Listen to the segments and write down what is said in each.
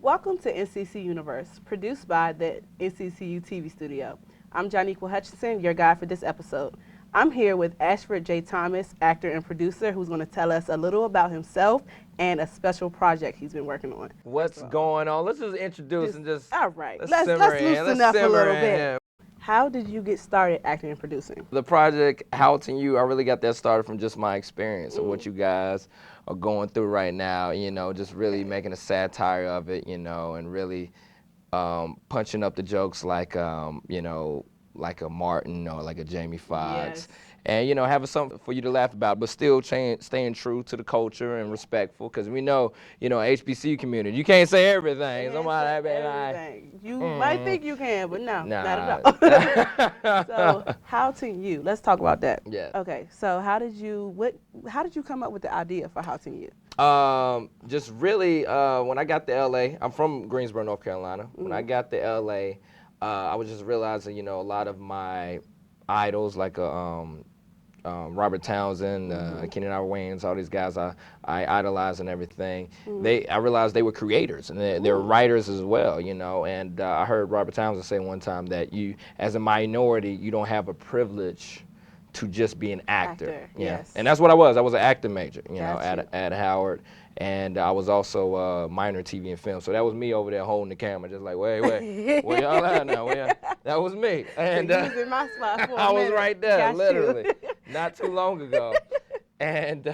Welcome to NCC Universe, produced by the NCCU TV studio. I'm Johniqua Hutchinson, your guide for this episode. I'm here with Ashford J. Thomas, actor and producer, who's going to tell us a little about himself and a special project he's been working on. What's going on? Let's just introduce and just all right. let's Let's simmer in. loosen Let's up a simmer little in bit. here. How did you get started acting and producing? The project How to You, I really got that started from just my experience of what you guys are going through right now. Just really making a satire of it. And really punching up the jokes like like a Martin or like a Jamie Foxx. Yes. And having something for you to laugh about, but still staying true to the culture and respectful, because we know, HBCU community, you can't say everything. Somebody be like, you might think you can, but no, nah. not at all. So, How to You? Let's talk about that. Yeah. Okay. So, how did you come up with the idea for How to You? Just really, when I got to LA, I'm from Greensboro, North Carolina. When I got to LA, I was just realizing, a lot of my idols, like Robert Townsend, Kenny Wayans, all these guys I idolize and everything. I realized they were creators and they were writers as well, And I heard Robert Townsend say one time that you, as a minority, you don't have a privilege to just be an actor. Yeah. Yes. And that's what I was. I was an acting major, Gotcha. at Howard. And I was also a minor TV and film. So that was me over there holding the camera, just like, wait, where y'all at now? That was me. And you was in my spot for a I was minute. right there, Got literally, you. not too long ago. And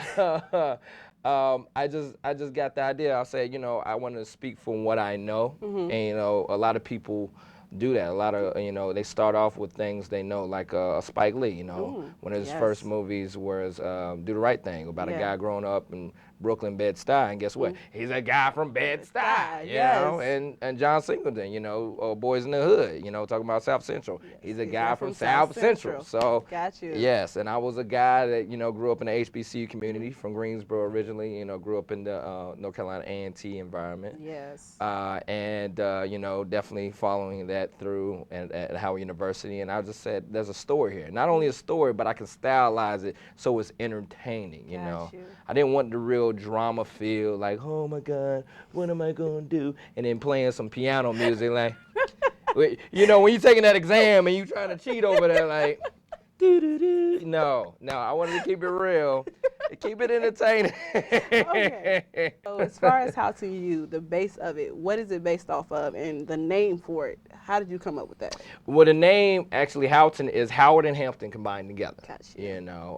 I just got the idea. I said, I want to speak from what I know. And, a lot of people do that. A lot of, they start off with things they know, like Spike Lee, one of his first movies was Do the Right Thing, about a guy growing up in Brooklyn, Bed-Stuy, and guess what? He's a guy from Bed-Stuy, you know, and John Singleton, Boys in the Hood, talking about South Central. Yes. He's a guy from South Central. So, got you. yes, and I was a guy that, grew up in the HBCU community from Greensboro originally, grew up in the North Carolina A&T environment. Yes. And definitely following that through at Howard University. And I just said, there's a story here. Not only a story, but I can stylize it so it's entertaining, you know. you. I didn't want the real drama feel, like, oh my God, what am I gonna do? And then playing some piano music, like, when you're taking that exam and you trying to cheat over there, like, doo-doo-doo. No, I wanted to keep it real. Keep it entertaining. Okay. So as far as How to You, the base of it, what is it based off of, and the name for it? How did you come up with that? Well, the name, actually, Houghton is Howard and Hampton combined together. Gotcha.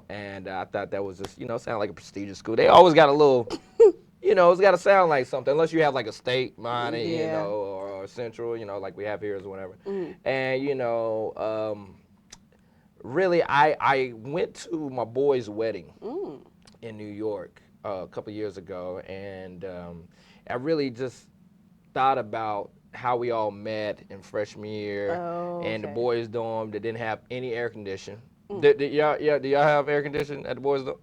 And I thought that was just, sound like a prestigious school. They always got a little, it's got to sound like something, unless you have like a state minor, or central, like we have here or whatever. And, really, I went to my boy's wedding in New York a couple years ago, and I really just thought about how we all met in freshman year, and the boys' dorm that didn't have any air conditioning. Do y'all have air conditioning at the boys' dorm?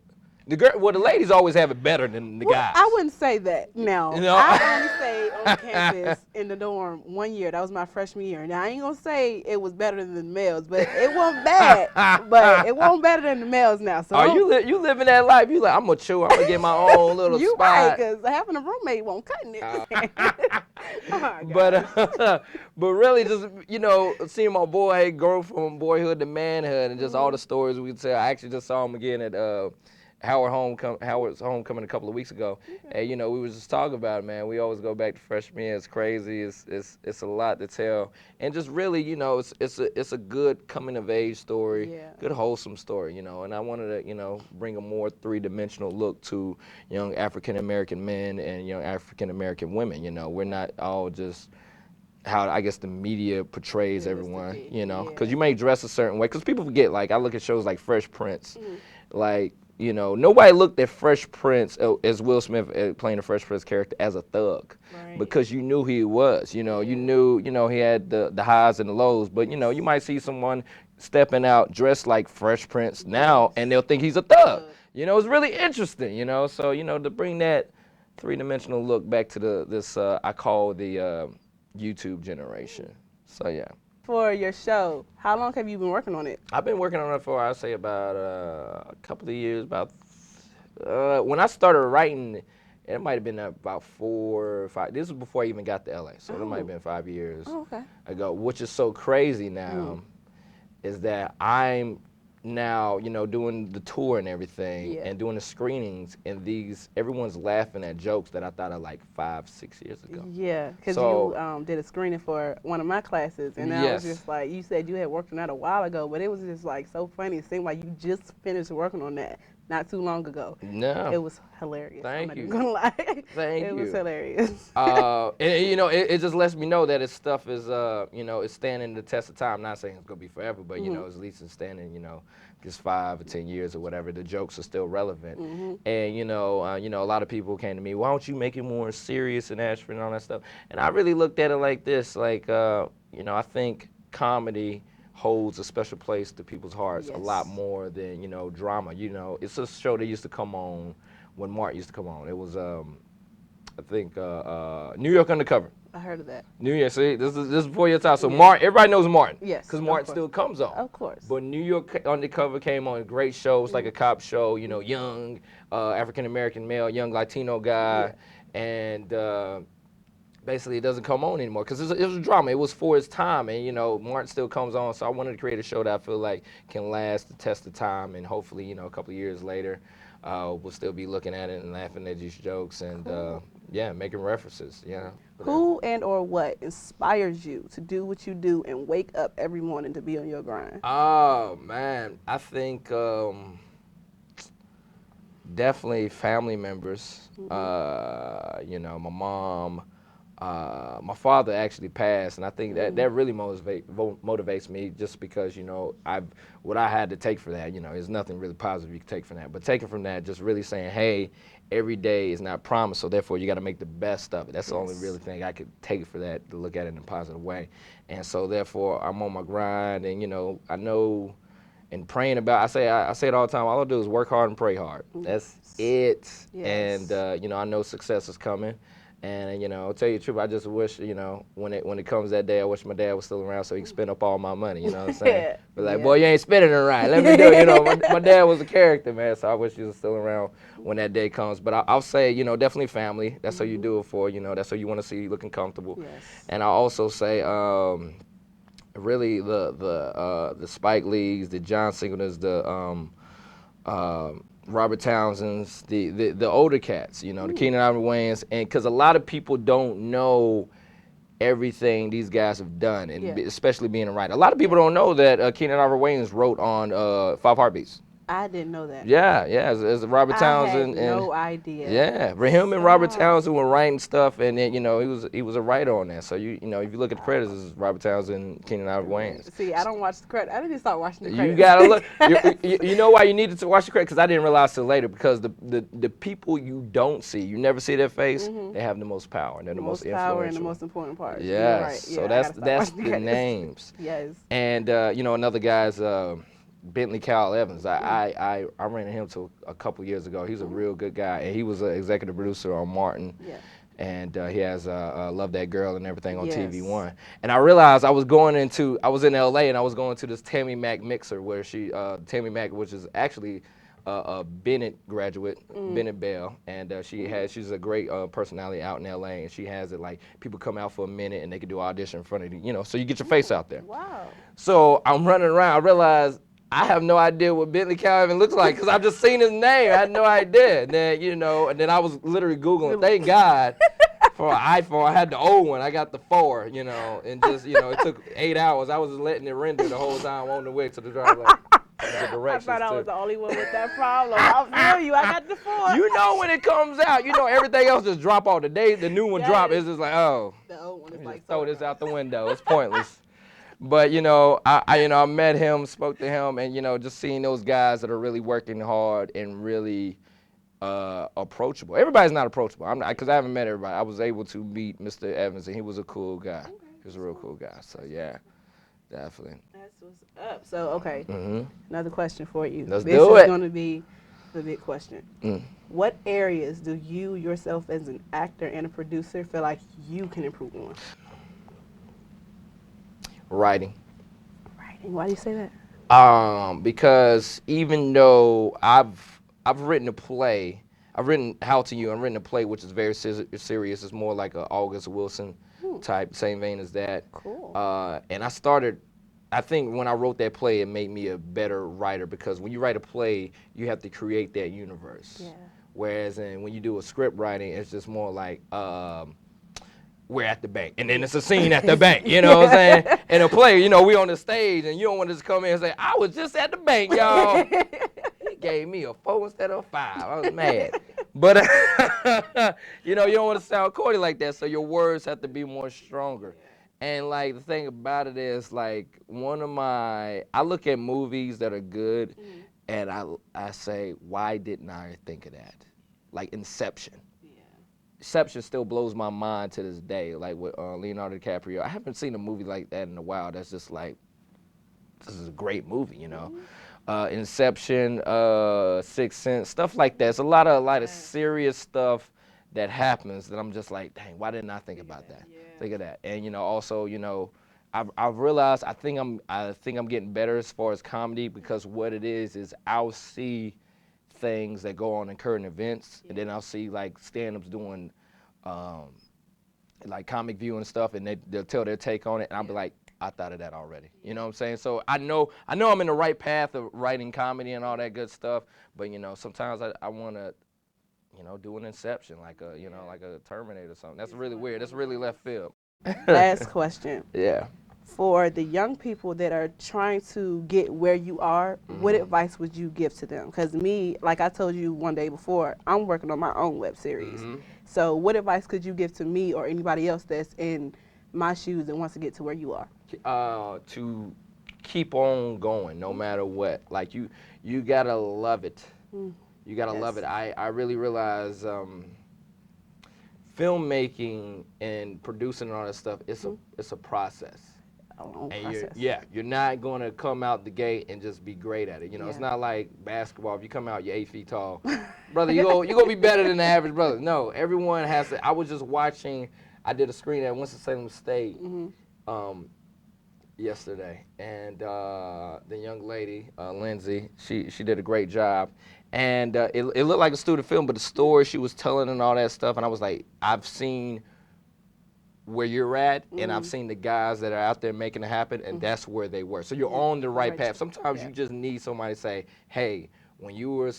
The ladies always have it better than the guys. I wouldn't say that. No. No. I only stayed on campus in the dorm 1 year. That was my freshman year. Now, I ain't going to say it was better than the males, but it wasn't bad. But it wasn't better than the males now. So you living that life. You like, I'm going to chill. I'm going to get my own little you spot. right, because having a roommate won't cut it. But really just, seeing my boy grow from boyhood to manhood and just all the stories we tell. I actually just saw him again at Howard's homecoming a couple of weeks ago, and we was just talking about it, man. We always go back to freshman year. It's crazy. It's a lot to tell, and just really, it's a good coming of age story, good wholesome story, And I wanted to, bring a more three-dimensional look to young African American men and young African American women. We're not all just how I guess the media portrays everyone, because you may dress a certain way. Because people forget, like I look at shows like Fresh Prince, like. Nobody looked at Fresh Prince as Will Smith playing the Fresh Prince character as a thug, because you knew who he was. You knew, he had the highs and the lows. But you might see someone stepping out dressed like Fresh Prince now, and they'll think he's a thug. It's really interesting. So to bring that three-dimensional look back to this I call the YouTube generation. So yeah. For your show, how long have you been working on it? I've been working on it for, I'd say, about a couple of years. When I started writing It might have been about 4 or 5. This was before I even got to LA, so it might have Oh. been 5 years Oh, okay. ago. Which is so crazy now is that I'm now, doing the tour and everything Yeah. and doing the screenings, and everyone's laughing at jokes that I thought of like 5, 6 years ago. Yeah, because you So did a screening for one of my classes, and I was yes, just like, you said you had worked on that a while ago, but it was just like so funny. It seemed like you just finished working on that not too long ago. no, It was hilarious. I'm thank not even you, gonna lie. thank It was you. hilarious. It just lets me know that his stuff is, it's standing the test of time. Not saying it's gonna be forever, but at least it's standing, just 5 or 10 years or whatever. The jokes are still relevant, and a lot of people came to me, why don't you make it more serious in Ashford and all that stuff? And I really looked at it like this, like, I think comedy holds a special place to people's hearts a lot Yes, more than drama. It's a show that used to come on when Martin used to come on. It was I think New York Undercover. I heard of that. New York. See, this is before your time. So Yeah. Martin, everybody knows Martin, Yes, because of Martin course. still comes on. Of course. But New York Undercover came on a great show. It's like a cop show. Young African American male, young Latino guy, Yeah. and basically it doesn't come on anymore because it was a drama. It was for its time, and Martin still comes on. So I wanted to create a show that I feel like can last the test of time, and hopefully a couple of years later, we'll still be looking at it and laughing at these jokes and Cool. making references. Who and or what inspires you to do what you do and wake up every morning to be on your grind? Oh man, I think definitely family members. My mom. My father actually passed, and I think that really motivates me, just because what I had to take for that. There's nothing really positive you can take from that, but taking from that, just really saying, hey, every day is not promised, so therefore you got to make the best of it. That's the only really thing I could take for that, to look at it in a positive way. And so therefore I'm on my grind, and I know, and praying about. I say it all the time. All I do is work hard and pray hard. That's it. Yes. And I know success is coming. And I'll tell you the truth. I just wish, when it comes that day, I wish my dad was still around so he could spend up all my money. You know what I'm saying? But like, boy, you ain't spending it right. Let me do it. My dad was a character, man. So I wish he was still around when that day comes. But I'll say, definitely family. That's what you do it for. That's what you want to see you looking comfortable. Yes. And I also say, really the Spike Lees, the John Singletons, the Robert Townsends, the older cats, the Keenan Ivory Wayans, and because a lot of people don't know everything these guys have done, and especially being a writer. A lot of people don't know that Keenan Ivory Wayans wrote on Five Heartbeats. I didn't know that. Yeah, as Robert I Townsend had and no idea. yeah, him and Robert Stop. Townsend were writing stuff, and then he was a writer on that. So if you look at the credits, it's Robert Townsend, Keenan Ivory Wayans. See, I don't watch the credits. I didn't start watching the credits. You gotta look. You know why you needed to watch the credits? Because I didn't realize till later. Because the people you don't see, you never see their face. They have the most power. They're the most influential. Power and the most important part. Yes. You're right. So Yeah, that's the names. Yes. And another guy's Bentley Kyle Evans. I ran into him till a couple years ago. He's a real good guy, and he was an executive producer on Martin. Yeah. And he has Love That Girl and everything on Yes. TV One. And I realized I was in LA, and I was going to this Tammy Mack mixer where Tammy Mack, which is actually a Bennett graduate, Bennett Bell, and she's a great personality out in LA, and she has it like people come out for a minute and they can do audition in front of you, so you get your face out there. Wow. So I'm running around. I realized I have no idea what Bentley Calvin looks like because I've just seen his name. I had no idea. And then, and then I was literally Googling. Thank God for an iPhone. I had the old one. I got the 4, and just, it took 8 hours. I was just letting it render the whole time on the way to the drive. I thought I was the only one with that problem. I feel you. I got the 4. When it comes out, everything else just drop off. The day the new one drop, it's just like, oh, the old one is like throw this out the window. It's pointless. But I met him, spoke to him, and just seeing those guys that are really working hard and really approachable. Everybody's not approachable. I'm not, because I haven't met everybody. I was able to meet Mr. Evans, and he was a cool guy. Okay. He was a real cool guy. So yeah, definitely. That's what's up. So okay, another question for you. Let's this do is it. going to be the big question. What areas do you yourself as an actor and a producer feel like you can improve on? Writing. Why do you say that? Because even though I've written a play, I've written How to You. I've written a play which is very serious. It's more like a August Wilson type, same vein as that. Cool. And I started. I think when I wrote that play, it made me a better writer because when you write a play, you have to create that universe. Yeah. Whereas when you do a script writing, it's just more like we're at the bank, and then it's a scene at the bank. You know what I'm saying? In a play, you know, we on the stage, and you don't want to just come in and say, "I was just at the bank, y'all." He gave me a 4 instead of a 5. I was mad, but you know, you don't want to sound corny like that, so your words have to be more stronger. And like the thing about it is, like I look at movies that are good, and I say, why didn't I think of that? Like Inception. Inception still blows my mind to this day, like with Leonardo DiCaprio. I haven't seen a movie like that in a while. That's just like, this is a great movie, you know. Inception, Sixth Sense, stuff like that. It's a lot of serious stuff that happens that I'm just like, dang, why didn't I think about that? Think of that. And you know, also, you know, I've realized I think I'm getting better as far as comedy because what it is I'll see things that go on in current events, and then I'll see like stand-ups doing like comic view and stuff, and they'll tell their take on it, and I'll be like, I thought of that already. You know what I'm saying? So I know I'm in the right path of writing comedy and all that good stuff, but you know, sometimes I want to, you know, do an Inception, like a, you know, like a Terminator or something. That's really weird. That's really left field. Last question. Yeah. For the young people that are trying to get where you are, what advice would you give to them? Because me, like I told you one day before, I'm working on my own web series. So what advice could you give to me or anybody else that's in my shoes and wants to get to where you are? To keep on going no matter what. Like you gotta love it. You gotta love it. I really realize filmmaking and producing and all that stuff, it's a process. A long And process. you're not gonna come out the gate and just be great at it. You know, it's not like basketball. If you come out, you're 8 feet tall, brother, you gonna be better than the average brother. No, everyone has to. I was just watching. I did a screen at Winston-Salem State yesterday, and the young lady, Lindsay, she did a great job. And it looked like a student film, but the story she was telling and all that stuff, and I was like, I've seen where you're at, and I've seen the guys that are out there making it happen, and that's where they were. So you're on the right path. Sometimes you just need somebody to say, hey, when you were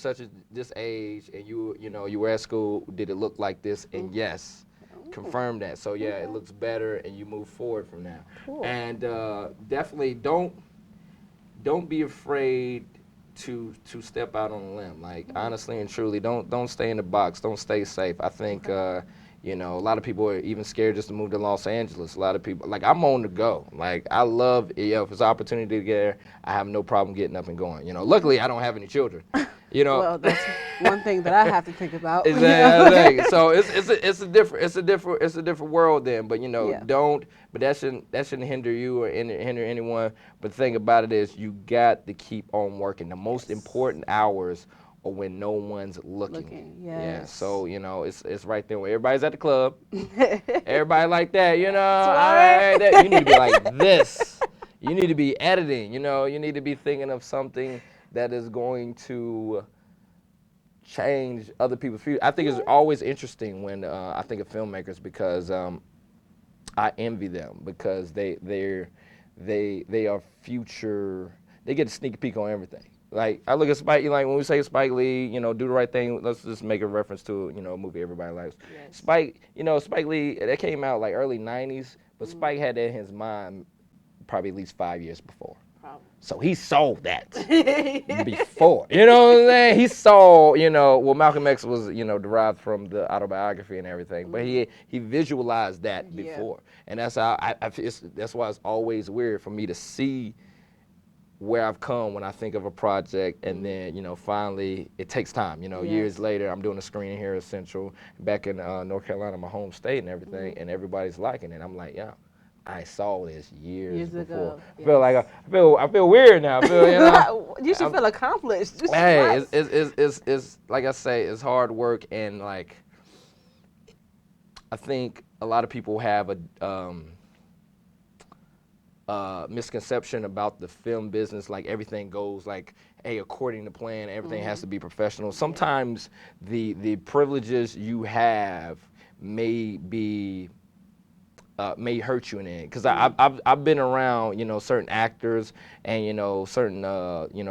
this age and you were at school, did it look like this? And yes, confirm that. So yeah, it looks better, and you move forward from now. Cool. And definitely don't be afraid to step out on a limb. Like honestly and truly, don't stay in the box. Don't stay safe. I think you know, a lot of people are even scared just to move to Los Angeles. A lot of people, like I'm on the go. Like I love, if it's an opportunity to get there, I have no problem getting up and going. You know, luckily I don't have any children. You know. Well, that's one thing that I have to think about. Exactly. So it's a different world then. But you know, But that shouldn't hinder you or hinder anyone. But the thing about it is, you got to keep on working. The most important hours are when no one's looking. Yeah. So you know, it's right there when everybody's at the club. Everybody like that. You know. Right. You need to be like this. You need to be editing. You know. You need to be thinking of something that is going to change other people's future. I think it's always interesting when I think of filmmakers because I envy them because they are future. They get a sneak peek on everything. Like I look at Spike, like when we say Spike Lee, you know, do the right thing. Let's just make a reference to a movie everybody likes. Yes. Spike Lee, that came out like early '90s, but Spike had that in his mind probably at least 5 years before. So he saw that before. You know what I'm saying? He saw, well, Malcolm X was, derived from the autobiography and everything, but he visualized that before. And that's how that's why it's always weird for me to see where I've come when I think of a project, and then, finally, it takes time. Years later, I'm doing a screening here at Central, back in North Carolina, my home state and everything, and everybody's liking it. I'm like, yeah. I saw this years before. Ago. I feel like I feel weird now. I feel, you should feel accomplished. Hey, it's like I say, it's hard work, and like I think a lot of people have misconception about the film business, like everything goes like, hey, according to plan, everything has to be professional. Sometimes the privileges you have may be may hurt you in the end. Because I've been around, certain actors and, certain,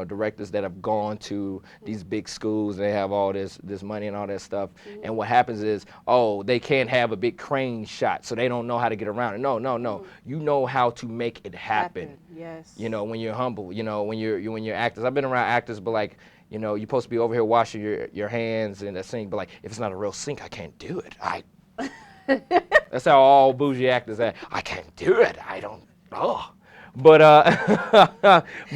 directors that have gone to these big schools. They have all this money and all that stuff. And what happens is, oh, they can't have a big crane shot, so they don't know how to get around it. No, no, no. You know how to make it happen. Yes. When you're humble, when you're actors. I've been around actors, but like, you're supposed to be over here washing your hands and that sink, but like, if it's not a real sink, I can't do it. That's how all bougie actors act. I can't do it. I don't. Oh, but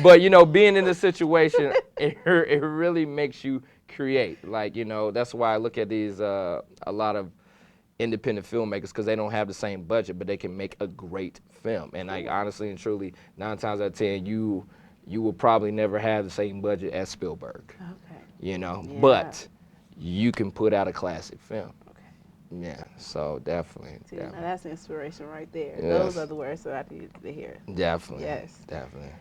but being in this situation, it really makes you create. Like that's why I look at these a lot of independent filmmakers, because they don't have the same budget, but they can make a great film. And like honestly and truly, 9 times out of 10, you will probably never have the same budget as Spielberg. Okay. Yeah. But you can put out a classic film. Okay. Yeah, so definitely. See, now that's inspiration right there. Yes. Those are the words that I need to hear. Definitely. Yes. Definitely.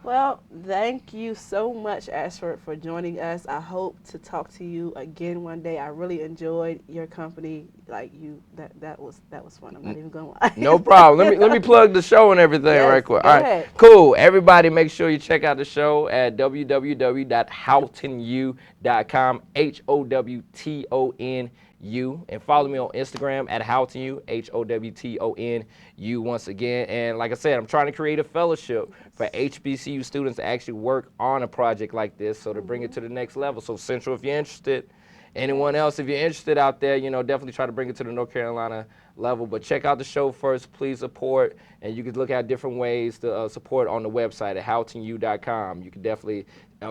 Well, thank you so much, Ashford, for joining us. I hope to talk to you again one day. I really enjoyed your company. Like that was fun. I'm not even gonna lie. No problem. Let me plug the show and everything right quick. All right, ahead. cool. Everybody, make sure you check out the show at www.howtonu.com. HOWTONU, and follow me on Instagram at howtonu, HOWTONU once again. And like I said, I'm trying to create a fellowship for HBCU students to actually work on a project like this, so to bring it to the next level. So Central, if you're interested. Anyone else, if you're interested out there, definitely try to bring it to the North Carolina level. But check out the show first. Please support. And you can look at different ways to support on the website at howtonu.com. You can definitely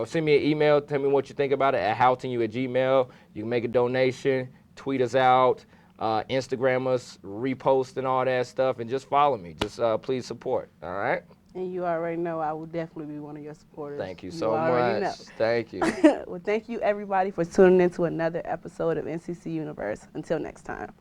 send me an email. Tell me what you think about it at howtonu@gmail. You can make a donation, tweet us out, Instagram us, repost and all that stuff. And just follow me. Just please support. All right? And you already know I will definitely be one of your supporters. Thank you so much. Know. Thank you. Well, thank you, everybody, for tuning in to another episode of NCC Universe. Until next time.